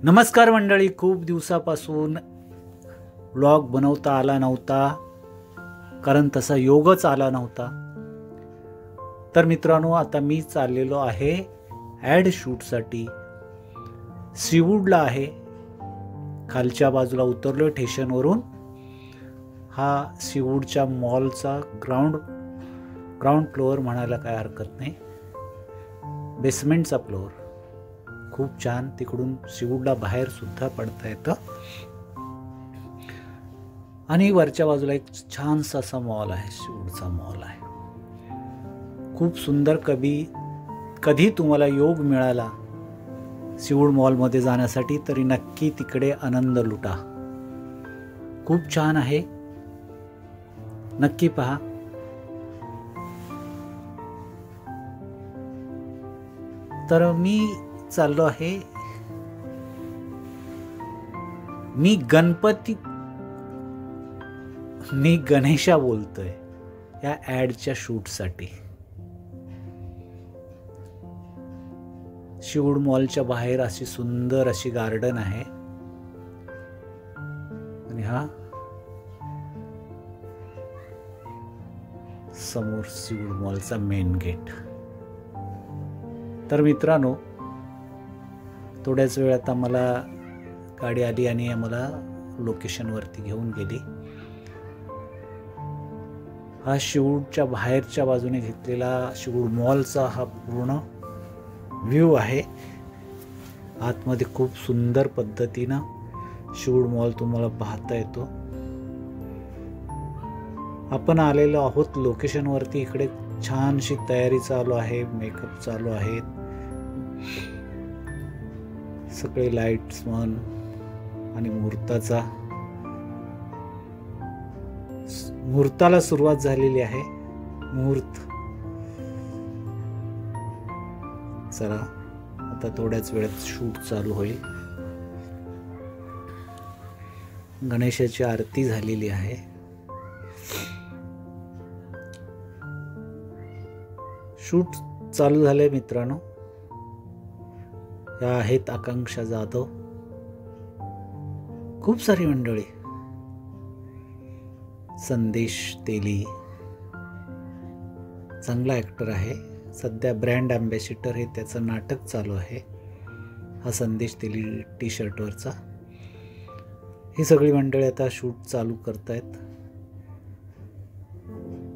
नमस्कार मंडळी, खूप दिवसापासून व्लॉग बनवता आला नव्हता कारण तसा योगच आला नव्हता. तर मित्रांनो, आता मी चाललेलो आहे ॲड शूटसाठी. सीवूडला आहे, खालच्या बाजूला उतरलो स्टेशनवरून. हा सीवूडच्या मॉलचा ग्राउंड फ्लोअर म्हणायला काय हरकत नाही, बेसमेंटचा फ्लोअर. खूप छान, तिकडून सीवूडला बाहेर सुद्धा पडता येतं. आणि वरच्या बाजूला एक छानसा असा मॉल आहे, सीवूडचा मॉल आहे. खूप सुंदर. कधी तुम्हाला योग मिळाला सीवूड मॉलमध्ये जाण्यासाठी तरी नक्की तिकडे आनंद लुटा. खूप छान आहे, नक्की पहा. तर मी चाललो आहे, मी गणेशा बोलतोय या ॲडच्या शूटसाठी. सीवूड मॉलच्या बाहेर अशी सुंदर अशी गार्डन आहे आणि हा समोर सीवूड मॉलचा मेन गेट. तर मित्रांनो, थोड्याच वेळ आता मला गाडी आली आणि आम्हाला लोकेशनवरती घेऊन गेली. हा सीवूडच्या बाहेरच्या बाजूने घेतलेला सीवूड मॉलचा हा पूर्ण व्ह्यू आहे. आतमध्ये खूप सुंदर पद्धतीनं सीवूड मॉल तुम्हाला पाहता येतो. आपण आलेलो आहोत लोकेशनवरती. इकडे छानशी तयारी चालू आहे, मेकअप चालू आहे, सगळे लाईट्स मन आणि मुहूर्ताला सुरुवात झालेली आहे. मुहूर्त चला, आता थोड्याच वेळात शूट चालू होईल. गणेशाची आरती झालेली आहे. शूट चालू झाले मित्रांनो. या आहेत आकांक्षा जाधव, खूप सारी मंडळी. संदेश तेली चांगला ॲक्टर आहे, सध्या ब्रँड ॲम्बॅसिडर हे त्याचं नाटक चालू आहे. हा संदेश तेली टी शर्टवरचा. ही सगळी मंडळी आता शूट चालू करतायत.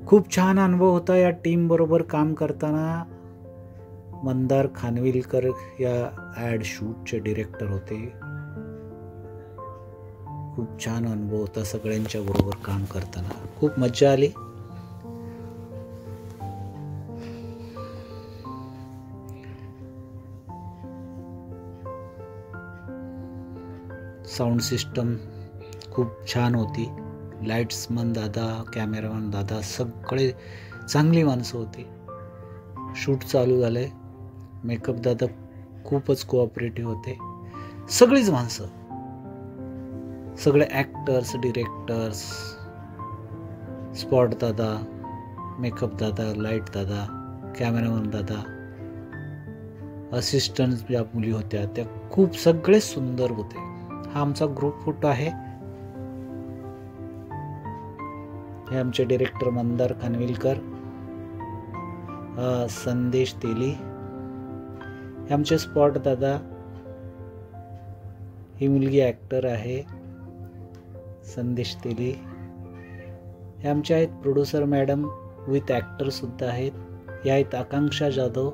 खूप छान अनुभव होता या टीम बरोबर काम करताना. मंदार खानविलकर या ॲड शूटचे डिरेक्टर होते. खूप छान अनुभव होता सगळ्यांच्या बरोबर काम करताना, खूप मजा आली. साऊंड सिस्टम खूप छान होती. लाईट्समन दादा, कॅमेरामन दादा सगळे चांगली माणसं होती. शूट चालू झाले. मेकअप दादा खूपच कोऑपरेटिव्ह होते. सगळीच माणसं, सगळे ॲक्टर्स, डिरेक्टर्स, स्पॉट दादा, मेकअप दादा, लाईट दादा, कॅमेरामन दादा, असिस्टंट ज्या मुली होत्या त्या खूप सगळे सुंदर होते. हा आमचा ग्रुप फोटो आहे. हे आमचे डिरेक्टर मंदार खानविलकर, संदेश तेली, हे आमचे स्पॉट दादा, ही मुलगी ॲक्टर आहे संदेश तेली. हे आमचे आहेत प्रोड्युसर मॅडम विथ ॲक्टर सुद्धा आहेत. हे आहेत आकांक्षा जाधव,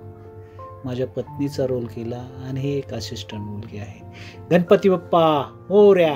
माझ्या पत्नीचा रोल केला, आणि ही एक असिस्टंट मुलगी आहे. गणपती बाप्पा मोरया.